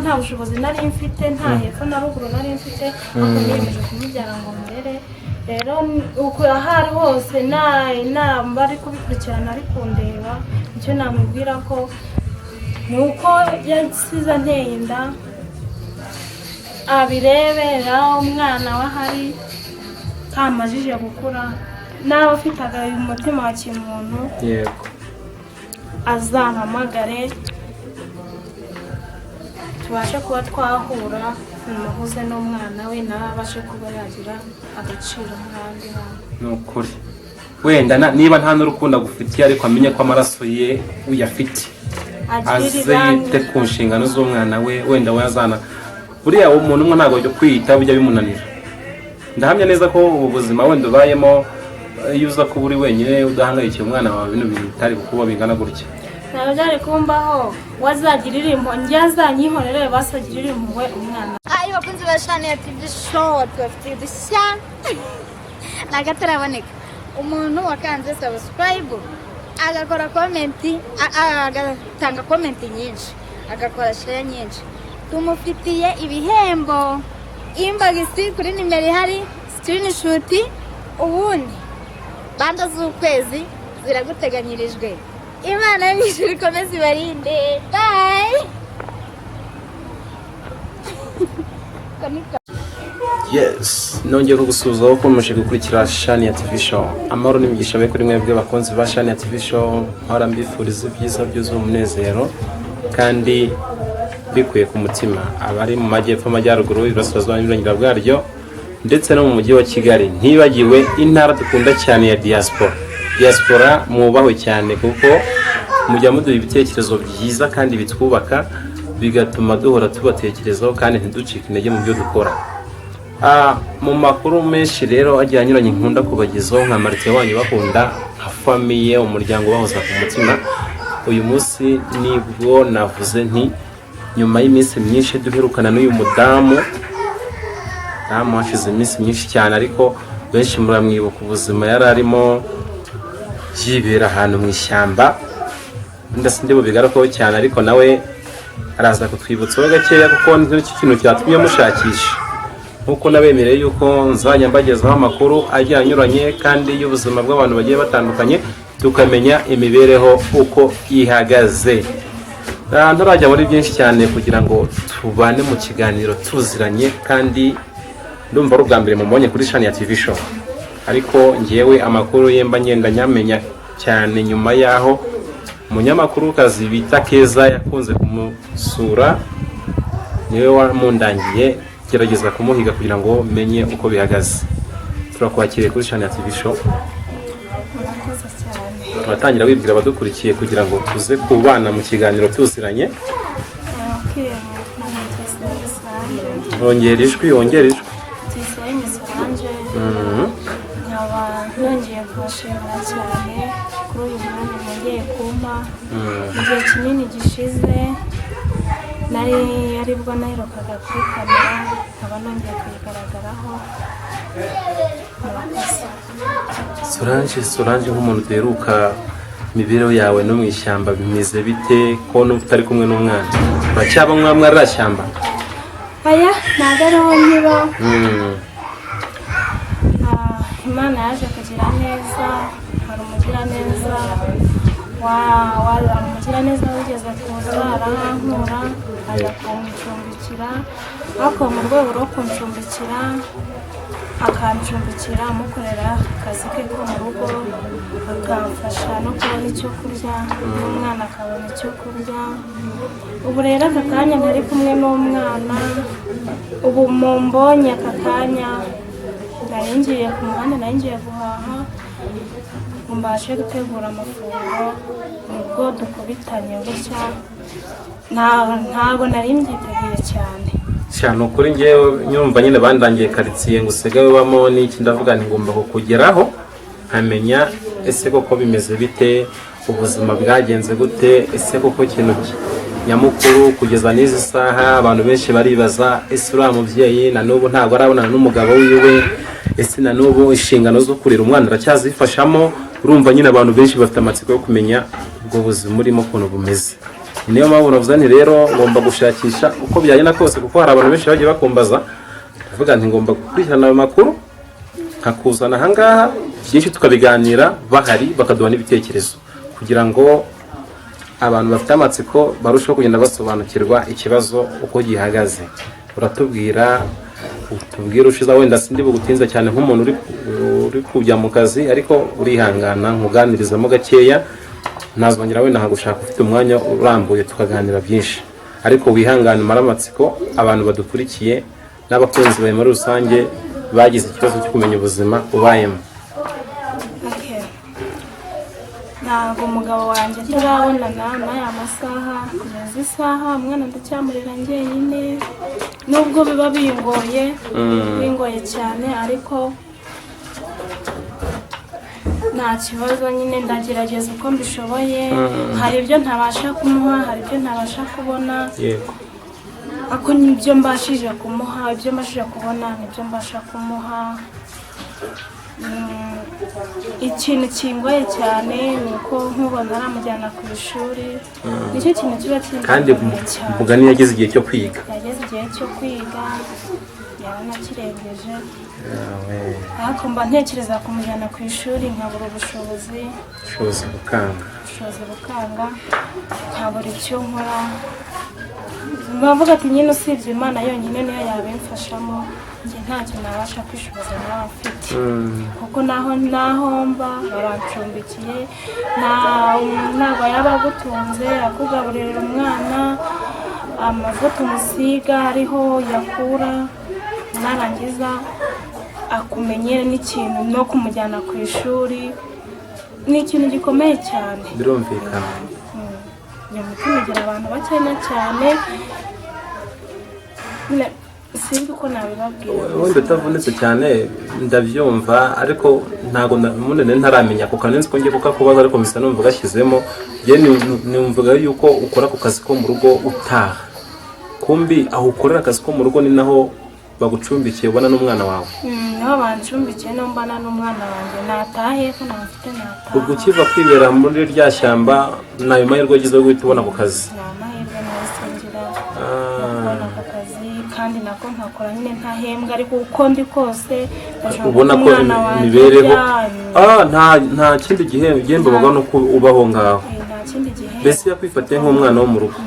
nta bushobozi nari mfite nta hepfo na ruguru nari mfite ariko niyemeje kumubyara ngo murere rero uko ahari hose inama ari kubikurikirana ari kundeba icyo namubwira ko nuko yasize anteye inda abirebera umwana wahari kamajije gukura nawe afite umutima wa kimuntu yego azampamagare tubashe kuba twahura muhuze n'umwana we nawe abashe kuba yagira agaciro nk'abandi bana. Ni ukuri wenda niba nta n'urukundo agufitiye ariko amenye ko amaraso ye uyafite aze yite ku nshingano z'umwana we wenda wazana buriya umuntu umwe ntabwo ajya kwiyita bijya bimunanira. Ndahamya neza ko ubu buzima wenda ubayemo iyo uza kuba uri wenyine udahangayikiye umwana wawe bino bintu bitari kuba bingana gutya. Ntabwo byari kumbaho wazagirira impuhwe njye azanyihorere basagirira impuhwe umwana. Ayo bakunzi ba Shania TV show tubafite udushya nagataraboneka umuntu wakanze subscribe agakora comment agatanga comment nyinshi agakora share nyinshi tumufitiye ibihembo imbagisi kuri nimero ihari screenshot ubundi banda z'ukwezi ziraguteganyirijwe. Imana y'ijuru ikomeze ibarinde. Bye. Yes, nongeye kugusuhuza ko ukomeje gukurikira Shania TV show. Amahoro n'imigisha be kuri mwebwe bakunzi ba Shania TV show. Nkora mbifuriza ibyiza byuzuye umunezero kandi bikuye ku mutima. Abari mu majyepfo amajyaruguru iburasirazuba n'uburengera bwaryo ndetse no mu mujyi wa Kigali. Ntibagiwe intara dukunda cyane ya diaspora mwubahwe cyane kuko mujya muduha ibitekerezo byiza kandi bitwubaka bigatuma duhora tubatekerezaho kandi ntiducike intege mu byo dukora. Mu makuru menshi rero agiye anyuranye nkunda kubagezaho nka Marite wanyu bakunda nka famiye umuryango bahoza ku mutima. Uyu munsi nibwo navuze nti nyuma y'iminsi myinshi duherukana n'uyu mudamu hashize iminsi myinshi cyane ariko benshi muramwibuka ubuzima yari arimo yibera ahantu mu ishyamba ndasinde bubigarukaho cyane ariko nawe araza kutwibutsaho gakeya kuko nicyo kintu cyatumye mushakisha nkuko nabemereye yuko nzajya mbagezaho amakuru agiye anyuranye kandi y'ubuzima bw'abantu bagiye batandukanye tukamenya imibereho uko ihagaze. Ntarajya muri byinshi cyane kugira ngo tubane mu kiganiro tuziranye kandi ndumva ari ubwa mbere mubonye kuri Shania TV show ariko ngewe amakuru ye mba ngenda nyamenya cyane nyuma yaho umunyamakuru kazi bita Keza yakunze kumusura niwe wamundangiye gerageza kumuhiga kugira ngo menye uko bihagaze. Turakwakiriye kuri Shania TV show. Turatangira wibwira abadukurikiye kugira ngo tuze kubana mu kiganiro tuziranye. Ongera ijwi nongeye kubashimira cyane kuri uyu mwanya mwongeye kumpa igihe kinini gishize aribwo naherukaga kuri kamera nkaba nongeye kuyigaragaraho. Solange nk'umuntu uteruka imibereho yawe no mu ishyamba bimeze bite ko n'utari kumwe n'umwana uracyaba mwari ashyamba? Aya ntabwo ariho nkiba. Imana yaje kugira neza hari umugiraneza umugiraneza wigeze kuza arahankura ajya kuncumbikira ariko mu rwego rwo kuncumbikira akancumbikira amukorera akazi ke ko mu rugo akamfasha no kubona icyo kurya n'umwana akabona icyo kurya. Ubu rero aka kanya ntari kumwe n'umwana ubu mumbonye aka kanya ngiye ku muhanda ngiye guhaha mbashe gutegura amafunguro nubwo dukubitanye gutya ntabwo nari mbyiteguye cyane ukuri ngewe nyumva nyine bandangiye karitsiye ngo usigaye ubamo n'iki ndavuga nti ngomba kukugeraho nkamenya ese koko bimeze bite ubuzima bwagenze gute ese koko ikintu nyamukuru kugeza n'izi saha abantu benshi baribaza ese uriya mubyeyi na n'ubu ntabwo arabonana n'umugabo wiwe ese na n'ubu inshingano zo kurera umwana aracyazifashamo. Urumva nyine abantu benshi bafite amatsiko yo kumenya ubwo buzima urimo ukuntu bumeze. niyo mpamvu navuze nti rero ngomba gushakisha uko byagenda kose, kuko hari abantu benshi bagiye bakumbaza, ndavuga nti ngomba gukurikirana ayo makuru nkakuzana ahangaha byinshi tukabiganira bahari, bakaduha n'ibitekerezo kugira ngo abantu bafite amatsiko barushaho kugenda basobanukirwa ikibazo uko gihagaze. Uratubwira ushize, wenda sindi bugutinza cyane nk'umuntu uri kujya mu kazi, ariko urihangana nkuganirizamo gakeya, nazongera wenda nkagushaka ufite umwanya urambuye tukaganira byinshi, ariko wihangane umare amatsiko abantu badukurikiye n'abakunzi bawe muri rusange bagize ikibazo cyo kumenya ubuzima ubayemo. Ntabwo umugabo wanjye turabonana n'aya masaha, kugeza isaha umwana ndacyamurera njyenyine, nubwo biba bingoye cyane, ariko nta kibazo, nyine ndagerageza uko mbishoboye. Hari ibyo ntabasha kumuha, hari ibyo ntabasha kubona, ako nibyo mbashije kumuha, ibyo mbashije kubona nibyo mbasha kumuha. Ikintu kingoye cyane ni uko nkubona aramujyana ku ishuri, nicyo kintu kiba kingoye kandi mugani yageze igihe cyo kwiga, yaranakirengeje, ariko mba ntekereza kumujyana ku ishuri nkabura ubushobozi bukanga, nkabura icyo nkora. Bavuga ati nyine usibye Imana yonyine niyo yabimfashamo, njye ntacyo nabasha kwishoboza nawe mfite, kuko naho mba barancumbikiye, ntabwo yaba agutunze akugaburira umwana, amavuta umusiga ariho yakura, narangiza akumenyere n'ikintu no kumujyana ku ishuri, ni ikintu gikomeye cyane. Birumvikana. Iyo mutima igira abantu bakenya cyane, sinzi uko nabibabwira. Wenda utavunitse cyane ndabyumva, ariko ntabwo munene ntaramenya ako kanenzi ko ngiye kukakubaza, ariko mbisa numva gashyizemo. Numvaga yuko ukora ku kazi ko mu rugo utaha, kumbi aho ukorera akazi ko mu rugo ni naho bagucumbikiye ubona n'umwana wawe. Naho bancumbikiye no mbana n'umwana wanjye, natahe ko nafite nataha. Ubwo ukiva kwibera muri rya shyamba nayo mahirwe agize yo guhita ubona ako kazi. Nta mahirwe nasingira kubona ako kazi, kandi nako nkakora nyine ntahembwa, ariko uko ndi kose ubona ko imibereho nta kindi gihembo bavuga no ubaho ngaho. Nta kindi gihembo, mbese yakwifatiye nk'umwana wo mu rugo.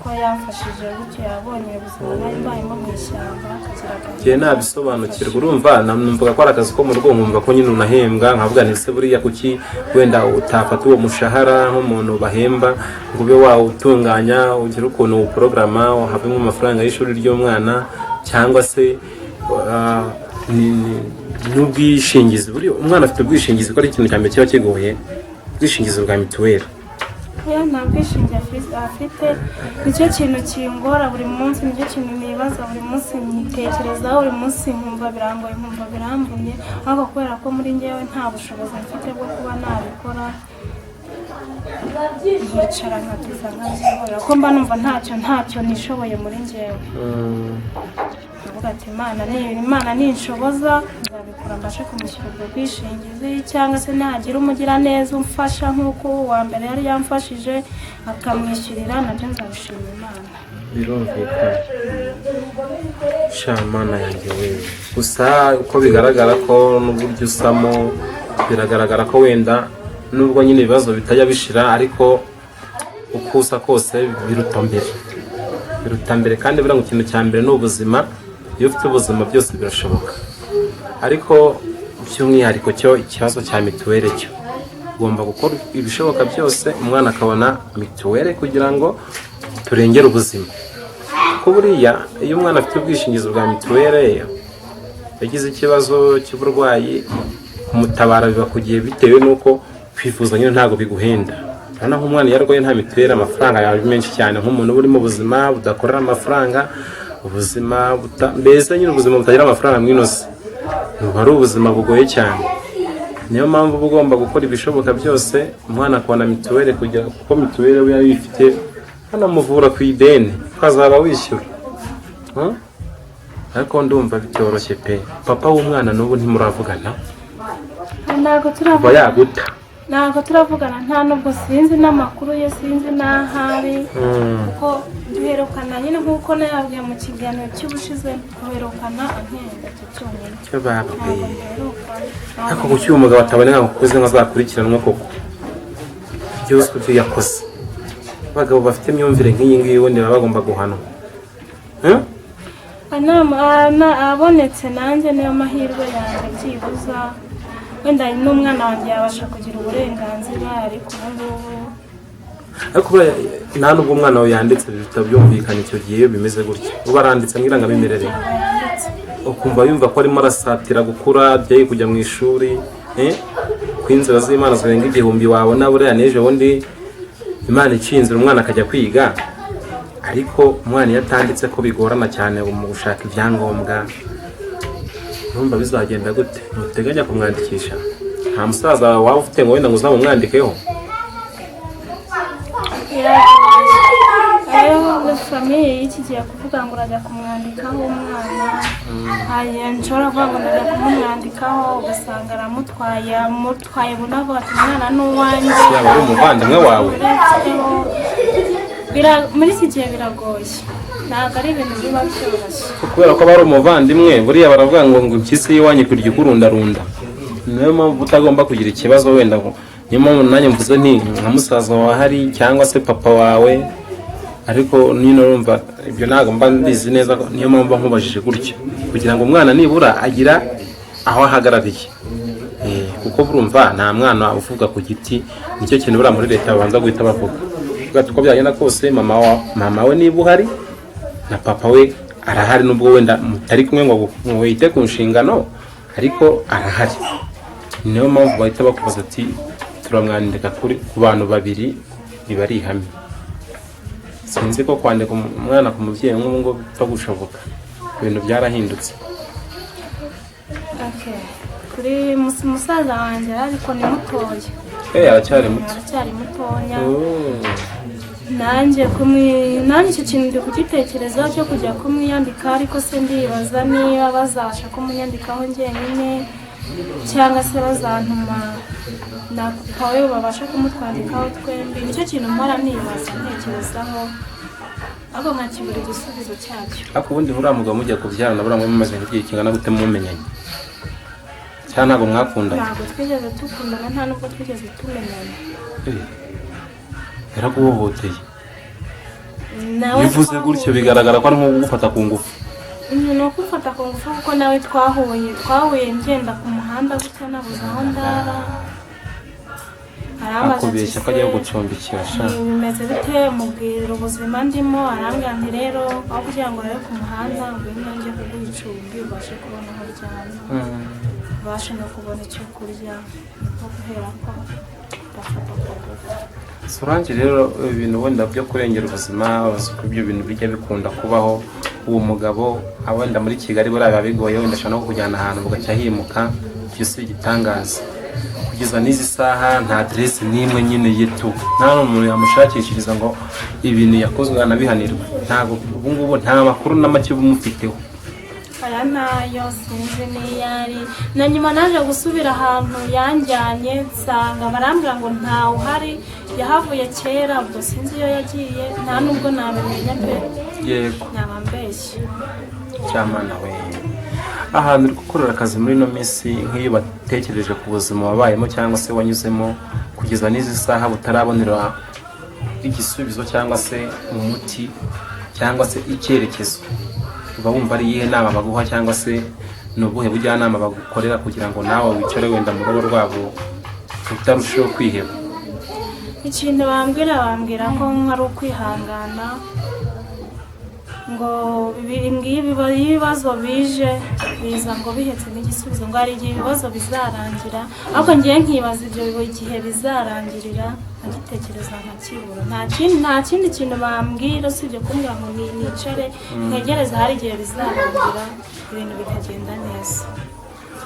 Uko yamfashije gutyo, yabonye ubuzima nari mbayemo mu ishyamba, akagira agahinda. Njye nabisobanukirwa, urumva numvaga ko ari akazi ko mu rugo, nkumva ko nyine unahembwa, nkavuga nti se buriya kuki wenda utafata uwo mushahara nk'umuntu bahemba ngo ube wawutunganya ugire ukuntu uwuporogaramu havemo amafaranga y'ishuri ry'umwana, cyangwa se n'ubwishingizi. Buriya umwana afite ubwishingizi, ko ari ikintu cya mbere kiba kigoye, ubwishingizi bwa mituweli. Nta bwishingizi afite, nicyo kintu kingora buri munsi, nicyo kintu nibaza buri munsi, nyitekerezaho buri munsi, nkumva birambuye, ariko kubera ko muri njyewe nta bushobozi mfite bwo kuba nabikora, nkicara nkatuza nkabyihorera, ko mba numva ntacyo nishoboye muri njyewe. Ndavuga ati Imana ninshoboza nzabikora, mbashe kumushyira ubwo bwishingizi, cyangwa se nagira umugiraneza umfasha nk'uko uwa mbere yari yamfashije akamwishyurira, nabyo nzabishima Imana. Birumvikana. Mana yanjye we, gusa uko bigaragara ko n'uburyo usamo biragaragara ko wenda nubwo nyine ibibazo bitajya bishira, ariko uko usa kose biruta mbere, kandi buriya ngo ikintu cya mbere ni ubuzima. Iyo ufite ubuzima byose birashoboka, ariko by'umwihariko cyo ikibazo cya mituweli cyo ugomba gukora ibishoboka byose umwana akabona mituweli kugira ngo turengere ubuzima. Kuko buriya iyo umwana afite ubwishingizi bwa mituweli, yagize ikibazo cy'uburwayi, kumutabara biba kugiye bitewe n'uko kwivuza nyine ntabwo biguhenda. Urabona nk'umwana iyo arwaye nta mituweli, amafaranga yawe menshi cyane, nk'umuntu uri mu buzima budakorera amafaranga, ubuzima mbese nyine ubuzima butagira amafaranga mwinoze, buba ari ubuzima bugoye cyane. Niyo mpamvu uba ugomba gukora ibishoboka byose umwana akabona mituweli, kuko mituweli we yayifite hanamuvura ku ideni ukazaba wishyura. Ariko ndumva bitoroshye pe. Papa w'umwana n'ubu ntimuravugana? Ntabwo turavugana. Kuva yaguta ntabwo turavugana, nta nubwo sinzi n'amakuru ye, sinzi n'ahari kuko duherukana nyine nk'uko nayabwiye mu kiganiro cy'ubushize, duherukana ankenda icyo cyonyine. ariko kuki uyu mugabo ataboneka ngo kuze nk'azakurikiranwa koko ibyo yakoze? abagabo bafite imyumvire nk'iyi ngiyi ubundi baba bagomba guhanwa. abonetse nanjye niyo mahirwe yanjye byibuza, wenda n'umwana wanjye yabasha kugira uburenganzira, ariko ubungubu ariko nta nubwo umwana wawe yanditse bihita byumvikana icyo gihe iyo bimeze gutya. uba aranditse nk'irangamimerere ukumva yumva ko arimo arasatira gukura byaye kujya mu ishuri, ku inzira z'Imana zirenga igihumbi wabona buriya n'ejo bundi Imana icinzira umwana akajya kwiga, ariko umwana iyo atanditse ko bigorana cyane mu gushaka ibyangombwa, numva bizagenda gute? muteganya kumwandikisha? nta musaza waba ufite ngo wenda ngo uzamumwandikeho? famiye y'iki gihe kuvuga ngo urajya kumwandikaho umwana, nshobora kuvuga ngo ndajya kumwandikaho ugasanga amutwaye bunavuga ati umwana ni uwanjye, yaba ari umuvandimwe wawe. muri iki gihe biragoye, ntabwo ari ibintu biba byoroshye kubera ko aba ari umuvandimwe. buriya baravuga ngo impyisi y'iwanyu kurya ikurundarunda, niyo mpamvu utagomba kugira ikibazo wenda. niyo mpamvu nanjye mvuze nti nka musaza wawe ahari cyangwa se papa wawe, ariko nino urumva ibyo ntabwo mba mbizi neza, niyo mpamvu nkubajije gutyo kugira ngo umwana nibura agira aho ahagarariye. kuko urumva nta mwana uvuga ku giti, nicyo kintu buriya muri leta babanza guhita bavuga uko byagenda kose. mama we niba uhari na papa we arahari, nubwo wenda mutari kumwe ngo wite ku nshingano, ariko arahari. niyo mpamvu bahita bakubaza ati turamwandika ku bantu babiri, biba ari ihame. sinzi ko kwandika umwana ku mubyeyi nk'ubu ngo bipfa gushoboka, ibintu byarahindutse. kuri musaza wanjye ariko ni mutoya, aracyari mutoya. nanjye icyo kintu ndi kugitekerezaho cyo kujya kumwiyandika, ariko se ndibaza niba bazabasha kumunyandikaho njyenyine cyangwa se bazantuma na papa we babasha kumutwandikaho twembi. nicyo kintu mpora nibaza ntekerezaho, ariko nkakibura igisubizo cyacyo. ariko ubundi uriya mugabo mujya kubyarana buriya mumaze nk'igihe kingana gute mumenyanye? cyangwa ntabwo mwakundana? ntabwo twigeze dukundana, nta nubwo twigeze tumenyana. yaraguhohoteye? bivuze gutyo bigaragara ko ari nko kugufata ku ngufu. ni ukufata ku ngufu kuko nawe twahuye ngenda ku muhanda gutya nabuze aho ndara, akubeshya ko agiye gucumbikira. bimeze bite? mubwira ubuzima ndimo, arambwira nti rero aho kugira ngo urebe ku muhanda ngwino njye kuguha icumbi ubashe kubona aho uryama, ubashe no kubona icyo kurya, niko guhera ko ndafata ku ngufu. Solange rero ibintu wenda byo kurengera ubuzima, ibyo bintu bijya bikunda kubaho. uwo mugabo wenda muri Kigali buriya biba bigoye, wenda ashobora no kujyana ahantu bugacya himuka, ibyo si igitangaza. kugeza n'izi saha nta aderesi n'imwe nyine yitu, nta n'umuntu yamushakishiriza ngo ibintu yakozwe anabihanirwe. ntabwo ubu ngubu nta makuru na make uba umufiteho. aya nayo sinzi n'iyari. na nyuma naje gusubira ahantu yanjyanye nsanga barambwira ngo ntawe uhari, yahavuye kera, ubwo sinzi iyo yagiye, nta nubwo nabimenya pe. yego naba mbeshye. cyamana we, ahantu uri gukorera akazi muri ino minsi, nk'iyo batekereje ku buzima wabayemo cyangwa se wanyuzemo kugeza n'izi saha butarabonera igisubizo cyangwa se umuti cyangwa se icyerekezo, uba wumva ari iyihe nama baguha cyangwa se ni ubuhe bujyanama bagukorera kugira ngo nawe wicare wenda mu rugo rwabo utarusheho kwiheba? ikintu bambwira ko ari ukwihangana, ngo ibibazo bije biza ngo bihetse n'igisubizo, ngo hari igihe ibibazo bizarangira, ariko ngiye nkibaza ibyo igihe bizarangirira nkagitekereza nkakibura. nta kindi kintu bambwira usibye kumbwira ngo nicare ntegereze, hari igihe bizarangira ibintu bikagenda neza.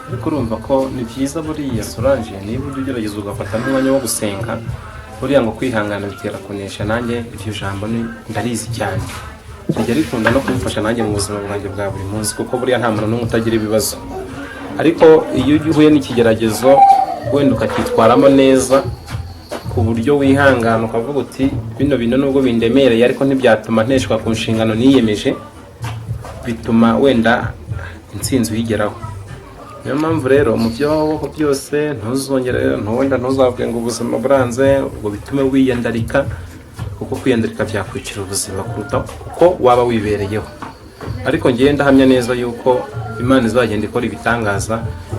ariko urumva ko ni byiza buriya Solange, niba ujya ugerageza ugafata n'umwanya wo gusenga, buriya ngo kwihangana bitera kunesha. nanjye iryo jambo ndarizi cyane, rijya rikunda no kumfasha nanjye mu buzima bwanjye bwa buri munsi, kuko buriya nta muntu n'umwe utagira ibibazo. ariko iyo uhuye n'ikigeragezo wenda ukacyitwaramo neza ku buryo wihangana ukavuga uti bino bintu nubwo bindemereye ariko ntibyatuma nteshwa ku nshingano niyemeje, bituma wenda intsinzi uyigeraho. Niyo mpamvu rero mu byo wabaho byose ntuzongere ntuzavuge ngo ubuzima buranze ngo bitume wiyandarika, kuko kwiyandarika byakwicira ubuzima kuruta kuko waba wibereyeho. Ariko ngiye ndahamya neza yuko Imana izagenda ikora ibitangaza,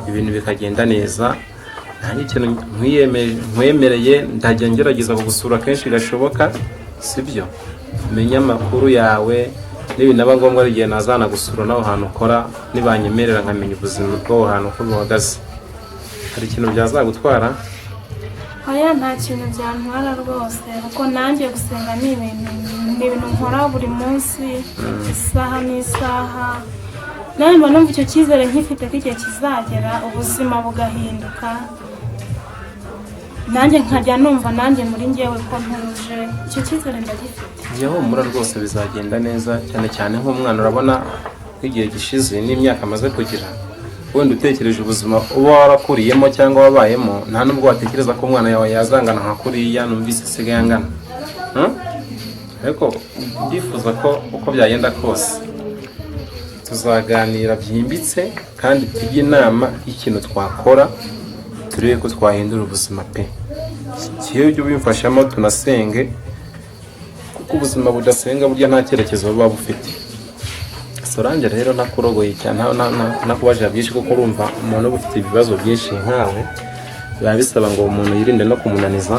ibintu bikagenda neza. Nta ikintu nkwemereye, ndajya ngerageza kugusura kenshi gashoboka, sibyo? Menya amakuru yawe, nibinaba ngombwa igihe nazana gusura naho hantu ukora, nibanyemerera nkamenya ubuzima bw'aho hantu uko buhagaze. Hari ikintu byazagutwara? Oya, nta kintu byantwara rwose, kuko nanjye gusenga ni ibintu nkora buri munsi, isaha n'isaha. Nawe mba numva icyo cyizere nkifite ko igihe kizagera ubuzima bugahinduka, nanjye nkajya numva nanjye muri njyewe ko ntuje. Icyo cyizere ndagifite. Njye humura rwose bizagenda neza, cyane cyane nk'umwana urabona nk'igihe gishize n'imyaka amaze kugira, wenda utekereje ubuzima uba warakuriyemo cyangwa wabayemo, nta nubwo watekereza ko umwana yawe yazangana nka kuriya numvise asigaye angana. Ariko ndifuza ko uko byagenda kose tuzaganira byimbitse kandi tujye inama y'ikintu twakora, turebe ko twahindura ubuzima pe. Kiyo ujye ubimfashamo tunasenge, kuko ubuzima budasenga burya nta cyerekezo buba bufite. Solange rero nakurogoye cyane, nakubaje byinshi kuko urumva umuntu uba ufite ibibazo byinshi nkawe, biba bisaba ngo umuntu yirinde no kumunaniza.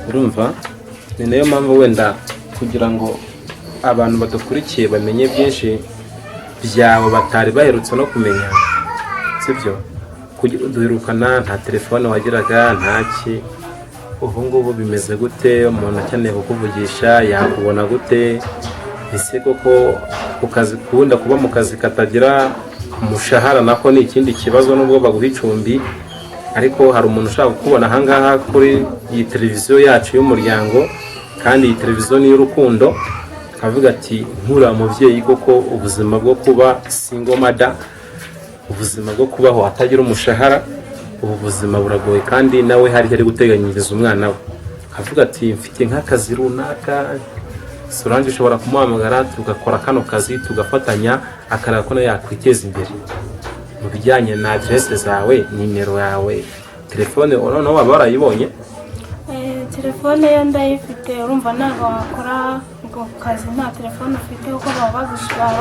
Urumva, ni nayo mpamvu wenda kugira ngo abantu badukurikiye bamenye byinshi byawe batari baherutse no kumenya, sibyo? Duherukana nta telefone wagiraga, ntaki. Ubu ngubu bimeze gute? Umuntu akeneye kukuvugisha yakubona gute? Ese koko ukunda kuba mu kazi katagira umushahara nako ni ikindi kibazo, nubwo baguha icumbi, ariko hari umuntu ushaka kukubona ahangaha kuri iyi televiziyo yacu y'umuryango, kandi iyi televiziyo ni y'urukundo, akavuga ati nkura mubyeyi koko ubuzima bwo kuba single mother, ubuzima bwo kubaho atagira umushahara, ubu buzima buragoye, kandi nawe hari guteganyiriza umwana we. Akavuga ati mfite nk'akazi runaka, Solange ushobora kumuhamagara tugakora kano kazi tugafatanya, akareba ko nawe yakwiteza imbere mu bijyanye na adresse zawe, nimero yawe, telefone noneho waba warayibonye? Telefone yo ndayifite. Urumva ntabwo wakora ubwo kazi nta telefone ufite, kuko baba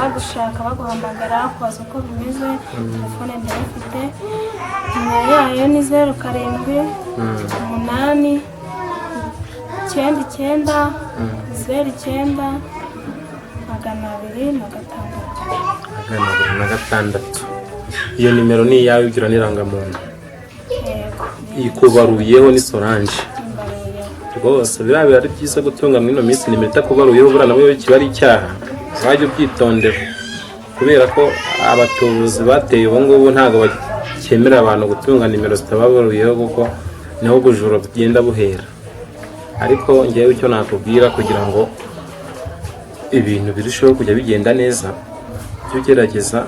bagushaka baguhamagara kubaza uko bimeze. Telefone ndayifite, nimero yayo ni 07892926. Iyo nimero ni iyawe, ugira n'irangamuntu? Yego. Ikubaruyeho ni Solange rwose. Biriya ari byiza gutunga muri ino minsi nimero itakubaruyeho, buriya nawe kiba ari icyaha. Wajya ubyitondera, kubera ko abatubuzi bateye ubu ngubu ntabwo bakemera abantu gutunga nimero zitababaruyeho, kuko niho ubujura bugenda buhera. Ariko ngewe icyo nakubwira, kugira ngo ibintu birusheho kujya bigenda neza, jya ugerageza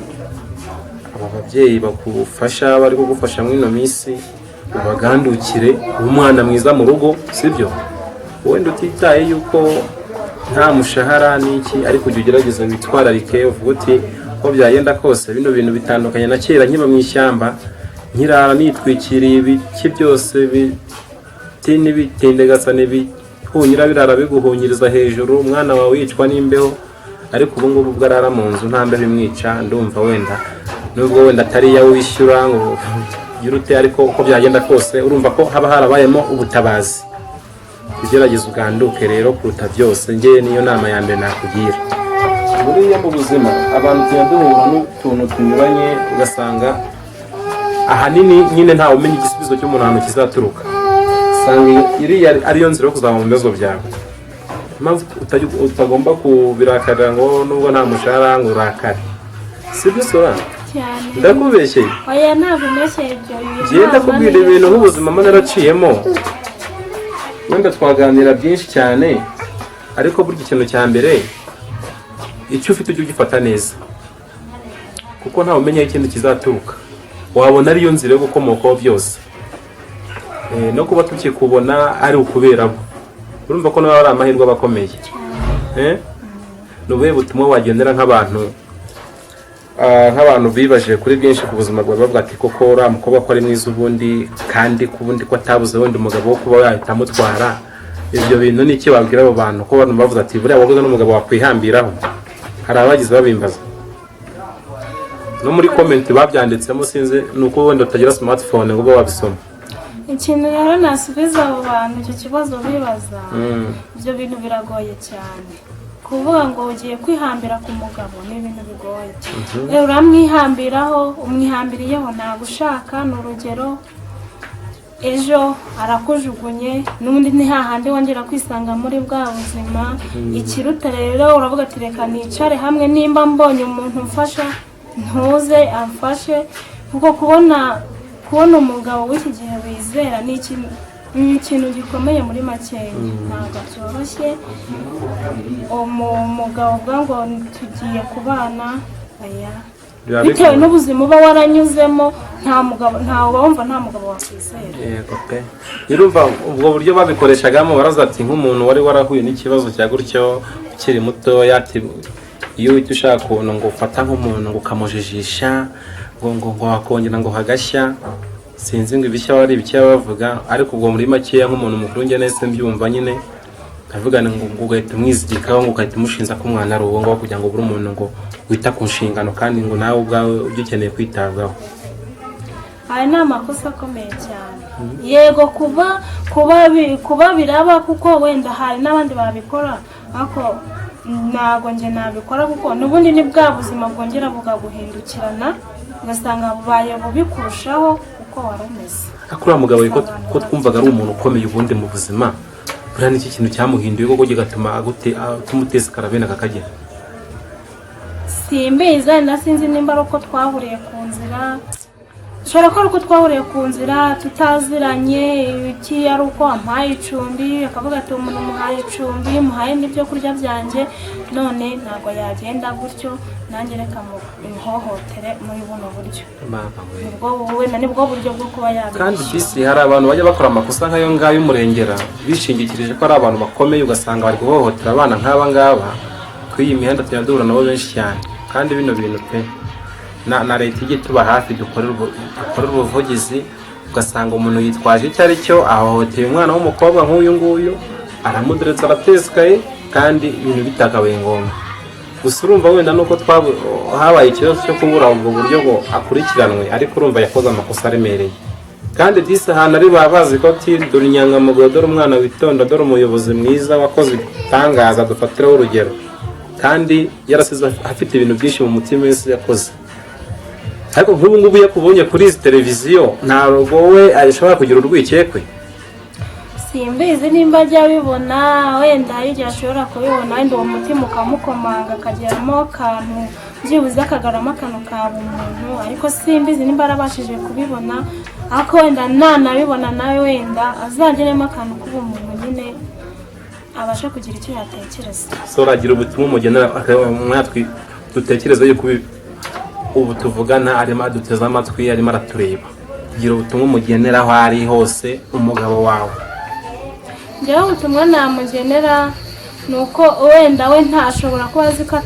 aba babyeyi bakufasha, bari kugufasha muri ino minsi, ubagandukire, umwana mwiza mu rugo, sibyo? Wenda utitaye yuko nta mushahara n'iki, ariko ujya ugerageza witwararike, uvuga uti ko byagenda kose bino bintu bitandukanye na kera nkiba mu ishyamba, nkirara nitwikiriye ibiki byose n'ibitendegasa n'ibihunyira birara biguhunyiriza hejuru, umwana wawe wicwa n'imbeho. Ariko ubu ngubu ubwo arara mu nzu nta mbeho imwica. Ndumva wenda nubwo wenda atari yawe wishyura ngo yurute, ariko uko byagenda kose urumva ko haba harabayemo ubutabazi. Ugerageza uganduke rero kuruta byose. Ngewe niyo nama ya mbere nakugira. Buriya mu buzima abantu tujya duhura n'utuntu tunyuranye, ugasanga ahanini nyine ntawe umenya igisubizo cy'umuntu ahantu kizaturuka. Usanga iriya ariyo nzira yo kuzaba mu bibazo byawe. Impamvu utagomba kubirakarira ngo nubwo nta mushahara ngo urakare, sibyo Solange? Ndakubeshyeye? Oya, ntabwo mbeshyeye ibyo. Ngiye ndakubwira ibintu nk'ubuzima mba naraciyemo, wenda twaganira byinshi cyane, ariko burya ikintu cya mbere, icyo ufite ujye ugifata neza, kuko ntawe umenya ikintu kizaturuka. wabona ariyo nzira yo gukomokaho byose. No kuba tukikubona ari ukubera bo, urumva ko nawe ari amahirwe abakomeye. Nubuhe butumwa wagendera nk'abantu bibaje kuri byinshi ku buzima bwawe, bavuga ati koko uriya mukobwa ko ari mwiza ubundi kandi kubundi ko atabuze wenda umugabo wo kuba yahita amutwara, ibyo bintu ni iki babwira abo bantu ko abantu bavuze ati buriya wabuze n'umugabo wakwihambiraho? Hari abagize babimbaza no muri comment babyanditsemo, sinzi nuko wenda utagira smartphone ngo wabisoma. Ikintu rero nasubiza abo bantu icyo kibazo bibaza, ibyo bintu biragoye cyane. Kuvuga ngo ugiye kwihambira ku mugabo ni ibintu bigoye. Rero uramwihambiraho, umwihambiriyeho ntabwo ushaka, ni urugero ejo arakujugunye n'ubundi ni hahandi wongera kwisanga muri bwa buzima. Ikiruta rero uravuga ati reka nicare hamwe, nimba mbonye umuntu umfasha ntuze amfashe, kuko kubona umugabo w'iki gihe wizera ni ikintu gikomeye muri makeya, ntabwo byoroshye. Umugabo ubwa ngo tugiye kubana, bitewe n'ubuzima uba waranyuzemo, ntawe wumva nta mugabo wakwizera. Yego pe. Urumva ubwo buryo babikoreshaga baraza ati nk'umuntu wari warahuye n'ikibazo cya gutyo ukiri muto, ati iyo uhita ushaka ukuntu ngo ufata nk'umuntu ngo ukamujijisha ngo wakongera ngo hagashya, sinzi ngo ibishya wari ibiki bavuga, ariko ubwo muri makeya nk'umuntu mukuru njye nese mbyumva nyine avugana ngo ugahita umwizirikaho, ngo ugahita umushinza ko umwana ari uwo ngo kugira ngo buri umuntu ngo wita ku nshingano kandi ngo nawe ubwawe ujye ukeneye kwitabwaho. Aya ni amakosa akomeye cyane. Yego kuba biraba, kuko wenda hari n'abandi babikora, ariko ntabwo njye nabikora, kuko n'ubundi ni bwa buzima bwongera bukaguhindukirana ugasanga bubaye bubi kurushaho uko wari umeze. Akuriya mugabo ko twumvaga ari umuntu ukomeye ubundi mu buzima, buriya n'iki kintu cyamuhinduye koko kigatuma tumuteza karabena kakagera? Simbizi, sinzi nimba ari uko twahuriye ku nzira, ushobora ko ari uko twahuriye ku nzira tutaziranye, iki ari uko ampaye icumbi akavuga ati umuntu muhaye icumbi, muhaye n'ibyo kurya byanjye, none ntabwo yagenda gutyo, nanjye reka muhohotere muri buno buryo. Nibwo buryo bwo kuba yabisha. Kandi bisi hari abantu bajya bakora amakosa nk'ayo ngayo y'umurengera bishingikirije ko ari abantu bakomeye, ugasanga bari guhohotera abana nk'aba ngaba. Kuri iyi mihanda tugenda duhura nabo benshi cyane, kandi bino bintu pe na leta ijye tuba hafi, dukorera ubuvugizi, ugasanga umuntu yitwaje icyo ari cyo ahohoteye umwana w'umukobwa nk'uyu nguyu, aramuderetse aratesikaye kandi ibintu bitakabaye ngombwa. Gusa urumva wenda nuko habaye ikibazo cyo kubura ubwo buryo ngo akurikiranwe, ariko urumva yakoze amakosa aremereye. Kandi disi ahantu ari babazi ko ati dore inyangamugayo, dore umwana witonda, dore umuyobozi mwiza wakoze ibitangaza dufatiraho urugero, kandi yarasize afite ibintu byinshi mu mutima wese yakoze. Ariko nk'ubu ngubu yakubonye kuri izi televiziyo ntabwo we ashobora kugira urwikekwe. Simbizi nimba ajya abibona, wenda hari igihe ashobora kubibona, wenda uwo mutima ukamukomanga akageramo akantu, byibuze akagaramo akantu ka bumuntu, ariko simbizi nimba arabashije kubibona, ariko wenda nanabibona nawe wenda azageremo akantu k'ubumuntu nyine abasha kugira icyo yatekereza. So uragira ubutumwa umugenera mwatwi dutekereza yuko ubu tuvugana arimo aduteze amatwi, arimo aratureba, gira ubutumwa umugenera aho ari hose umugabo wawe. Njyewe ubutumwa namugenera ni uko wenda we ntashobora kuba azi ko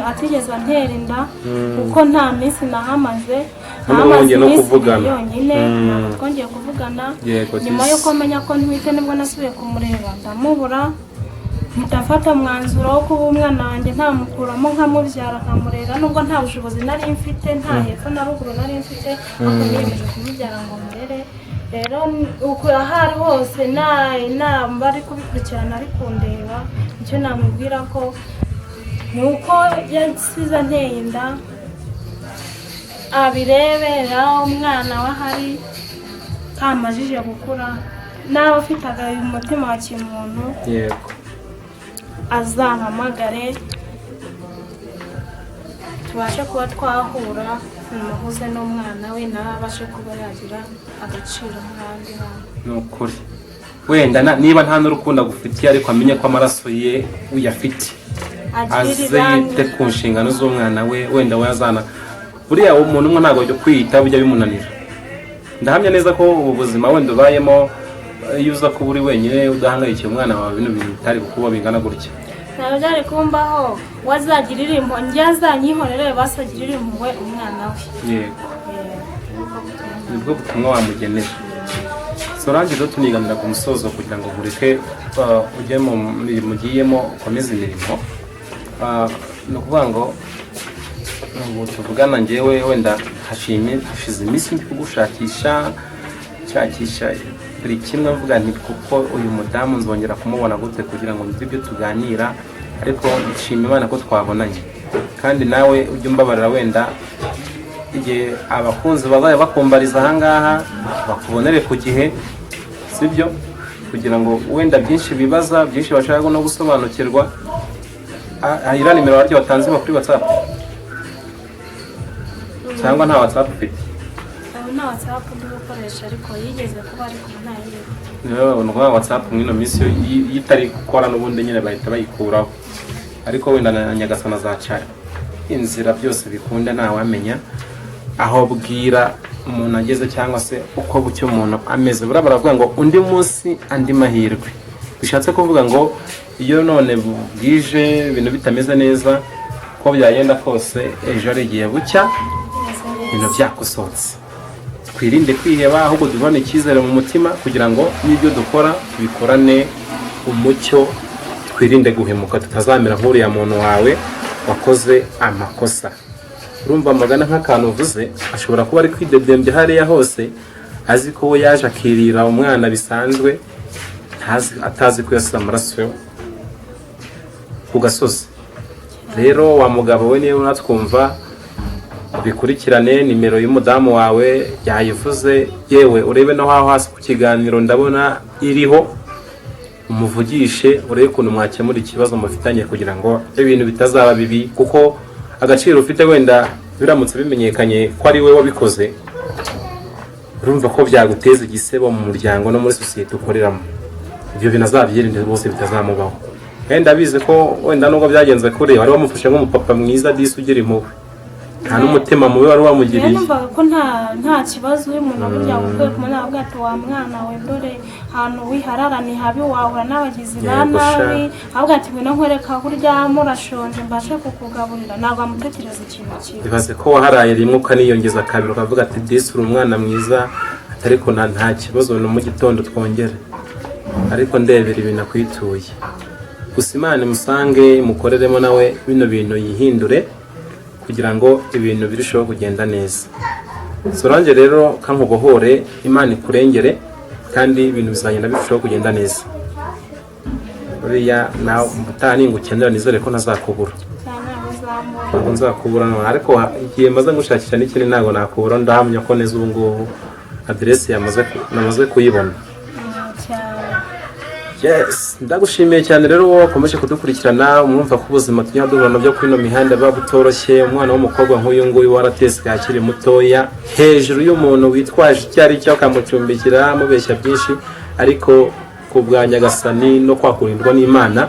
atigeze antera inda, kuko nta minsi nahamaze, ntamaze no kuvugana yonyine, ntabwo twongeye kuvugana. Nyuma yuko amenya ko ntwite nibwo nasubiye kumureba, ndamubura, ndafata umwanzuro wo kuba umwana wanjye ntamukuramo nkamubyara nkamurera, nubwo nta bushobozi nari mfite, nta hepfo na ruguru nari mfite, ariko niyemeje kumubyara ngo murere. Rero uko ahari hose inama ari kubikurikirana ari kundeba, icyo namubwira ko ni uko yasize anteye inda, abirebera umwana we ahari kamajije gukura, nawe ufite umutima wa kimuntu azampamagare tubashe kuba twahura, muhuze n'umwana we nawe abashe kuba yagira agaciro nk'abandi bantu. Ni ukuri wenda niba nta n'urukundo agufitiye, ariko amenye ko amaraso ye uyafite, aze yite ku nshingano z'umwana we, wenda we buriya umuntu umwe ntabwo byo kwiyita bijya bimunanira. Ndahamya neza ko ubu buzima wenda ubayemo iyo uza kuba uri wenyine udahangayikiye umwana wawe bino bintu bitari kuba bingana gutya. ntabwo byari kumbaho wazagirira impuhwe njye azanyihorere basagirira impuhwe umwana we. Yego. Nibwo butumwa wamugenera. Solange rero tuniganira ku musozo kugira ngo mureke ujye mu mirimo ugiyemo ukomeze imirimo. Ni ukuvuga ngo ubu tuvugana njyewe wenda hashize iminsi ndi kugushakisha buri kimwe mvuga nti kuko uyu mudamu nzongera kumubona gute kugira ngo nzi ibyo tuganira, ariko nshima Imana ko twabonanye. Kandi nawe ujye umbabarira wenda igihe abakunzi bazaye bakumbariza ahangaha bakubonere ku gihe, sibyo? Kugira ngo wenda byinshi bibaza byinshi bashaka no gusobanukirwa. Iriya nimero waryo watanze kuri WhatsApp cyangwa nta WhatsApp ufite? Nta WhatsApp ndi gukoresha ariko yigeze kuba ariko ntayiyo. Niyo ngo WhatsApp mwino minsi yitari gukora n'ubundi nyine bahita bayikuraho, ariko wenda na Nyagasana zaca inzira byose bikunda ntawamenya aho bwira umuntu ageze cyangwa se uko bucyo umuntu ameze. Baravuga ngo undi munsi andi mahirwe, bishatse kuvuga ngo iyo none bwije ibintu bitameze neza ko byagenda kose ejo ari igihe bucya ibintu byakosotse. Twirinde kwiheba ahubwo dubone icyizere mu mutima kugira ngo n'ibyo dukora bikorane umucyo, twirinde guhemuka tutazamera nk'uriya muntu wawe wakoze amakosa. Urumva amagana nk'akantu uvuze ashobora kuba ari kwidedembya hariya hose azi ko we yaje akirira umwana bisanzwe atazi ko yasize amaraso ku gasozi. Rero wa mugabo we niba unatwumva bikurikirane nimero y'umudamu wawe yayivuze, yewe urebe no hasi ku kiganiro ndabona iriho, umuvugishe urebe ukuntu mwakemura ikibazo mufitanye kugira ngo ibintu bitazaba bibi, kuko agaciro ufite wenda biramutse bimenyekanye ko ari we wabikoze urumva ko byaguteza igisebo mu muryango no muri sosiyete ukoreramo. Ibyo binazabyirinde bose bitazamubaho. Wenda bize ko wenda nubwo byagenze kure wari wamufashe nk'umupapa mwiza disi ugira impuhwe, nta n'umutima mubi wari wamugiriye. Numvaga ko nta kibazo uyu muntu burya ukwiye kumenya avuga ati wa mwana we dore ahantu wiharara ni habi wahura n'abagizi ba nabi, avuga ati ngwino nkwereka aho uryama urashonje mbashe kukugaburira. Ntabwo amutekereza ikintu kibi. Bibaze ko waharaye rimwe ukaniyongeza kabiri ukavuga ati disi uri umwana mwiza, ariko nta kibazo no mu gitondo twongere, ariko ndebera ibintu akwituye. Gusa Imana musange mukoreremo nawe bino bintu yihindure kugira ngo ibintu birusheho kugenda neza. Solange rero kankubohore, Imana ikurengere kandi ibintu bizagenda birushaho kugenda neza. Buriya nawe mutani ngukenera nizere ko ntazakubura. Ntabwo nzakubura no, ariko igihe maze ngushakisha n'ikindi ntabwo nakubura. Ndahamya ko neza ubu ngubu address namaze kuyibona. Yes, ndagushimiye cyane rero wowe wakomeje kudukurikirana. Umwumva ko ubuzima tujya duhura nabyo kuri ino mihanda biba butoroshye. Umwana w'umukobwa nk'uyu nguyu warateswe akiri mutoya hejuru y'umuntu witwaje icyari cyo akamucumbikira amubeshya byinshi, ariko ku bwa Nyagasani no kwakurindwa n'Imana